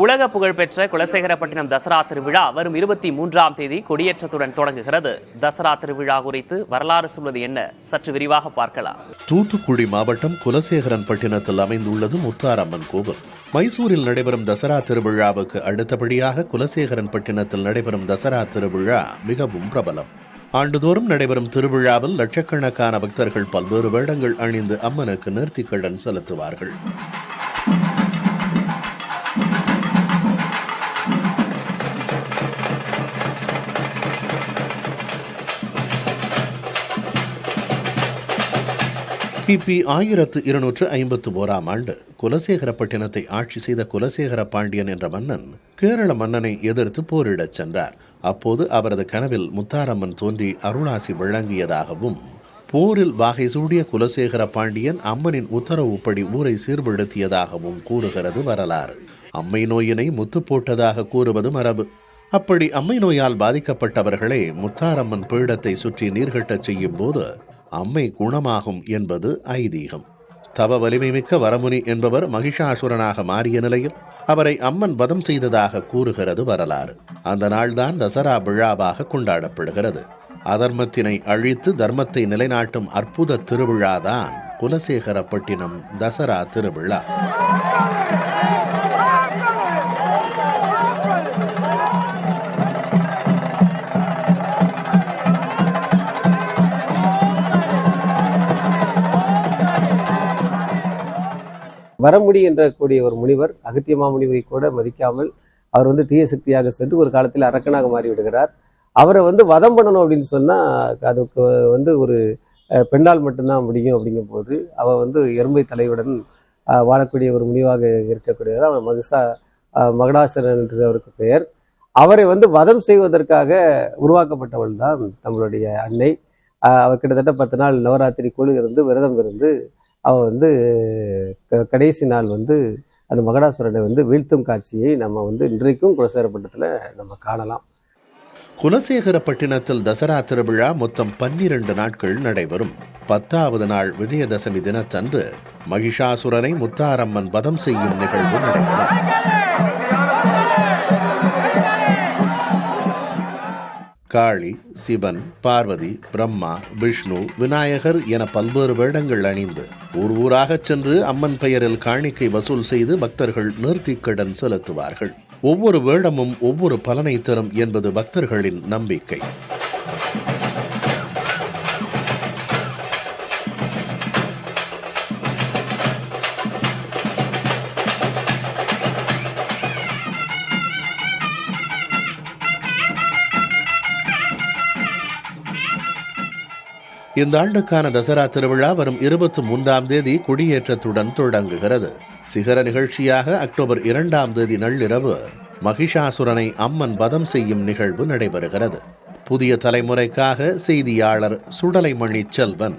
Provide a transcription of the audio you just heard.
உலக புகழ்பெற்ற குலசேகரப்பட்டினம் தசரா திருவிழா வரும் 23ஆம் தேதி கொடியேற்றத்துடன் தொடங்குகிறது. தசரா திருவிழா குறித்து வரலாறு சொல்வது என்ன, சற்று விரிவாக பார்க்கலாம். தூத்துக்குடி மாவட்டம் குலசேகரன்பட்டினத்தில் அமைந்துள்ளது முத்தாரம்மன் கோவில். மைசூரில் நடைபெறும் தசரா திருவிழாவுக்கு அடுத்தபடியாக குலசேகரன்பட்டினத்தில் நடைபெறும் தசரா திருவிழா மிகவும் பிரபலம். ஆண்டுதோறும் நடைபெறும் திருவிழாவில் லட்சக்கணக்கான பக்தர்கள் பல்வேறு வேடங்கள் அணிந்து அம்மனுக்கு நேர்த்திக்கடன் செலுத்துவார்கள். கிபி 1251ஆம் ஆண்டு குலசேகரப்பட்டினத்தை ஆட்சி செய்த குலசேகர பாண்டியன் என்ற மன்னன் கேரள மன்னனை எதிர்த்து போரிடச் சென்றார். அப்போது அவரது கனவில் முத்தாரம்மன் தோன்றி அருளாசி வழங்கியதாகவும், போரில் வாகை சூடிய குலசேகர பாண்டியன் அம்மனின் உத்தரவுப்படி ஊரை சீர்படுத்தியதாகவும் கூறுகிறது வரலாறு. அம்மை நோயினை முத்து போட்டதாக கூறுவது மரபு. அப்படி அம்மை நோயால் பாதிக்கப்பட்டவர்களை முத்தாரம்மன் பீடத்தை சுற்றி நீர்கட்டச் செய்யும் போது அம்மை குணமாகும் என்பது ஐதீகம். தவ வலிமை மிக்க வரமுனி என்பவர் மகிஷாசுரனாக மாறிய நிலையில் அவரை அம்மன் வதம் செய்ததாக கூறுகிறது வரலாறு. அந்த நாள்தான் தசரா விழாவாக கொண்டாடப்படுகிறது. அதர்மத்தினை அழித்து தர்மத்தை நிலைநாட்டும் அற்புத திருவிழாதான் குலசேகரப்பட்டினம் தசரா திருவிழா. வரமுடி என்ற கூடிய ஒரு முனிவர் அகத்தியமா முனிவை கூட மதிக்காமல் அவர் தீய சக்தியாக சென்று ஒரு காலத்தில் அரக்கனாக மாறி விடுகிறார். அவரை வதம் பண்ணணும் அப்படின்னு சொன்னா அதுக்கு ஒரு பெண்ணால் மட்டும்தான் முடியும். அப்படிங்கும் போது அவ எறும்பை தலையுடன் வாழக்கூடிய ஒரு முனிவாக இருக்கக்கூடியவர். அவர் மகடாசுரன் என்று அவருக்கு பெயர். அவரை வதம் செய்வதற்காக உருவாக்கப்பட்டவள் தான் நம்மளுடைய அன்னை. அவர் கிட்டத்தட்ட 10 நாள் நவராத்திரி குழு இருந்து விரதம் இருந்து அவ கடைசி நாள் அந்த மகடாசுரனை வீழ்த்தும் காட்சியை நம்ம இன்றைக்கும் குலசேகரப்பட்டினத்தில் நம்ம காணலாம். குலசேகரப்பட்டினத்தில் தசரா திருவிழா மொத்தம் 12 நாட்கள் நடைபெறும். 10வது நாள் விஜயதசமி தினத்தன்று மகிஷாசுரனை முத்தாரம்மன் வதம் செய்யும் நிகழ்வு நடைபெறும். காளி, சிவன், பார்வதி, பிரம்மா, விஷ்ணு, விநாயகர் என பல்வேறு வேடங்கள் அணிந்து ஊராக சென்று அம்மன் பெயரில் காணிக்கை வசூல் செய்து பக்தர்கள் நேர்த்திக்கடன் செலுத்துவார்கள். ஒவ்வொரு வேடமும் ஒவ்வொரு பலனை தரும் என்பது பக்தர்களின் நம்பிக்கை. இந்த ஆண்டுக்கான தசரா திருவிழா வரும் 23ஆம் தேதி கொடியேற்றத்துடன் தொடங்குகிறது. சிகர நிகழ்ச்சியாக அக்டோபர் 2ஆம் தேதி நள்ளிரவு மகிஷாசுரனை அம்மன் வதம் செய்யும் நிகழ்வு நடைபெறுகிறது. புதிய தலைமுறைக்காக செய்தியாளர் சுடலைமணி செல்வன்.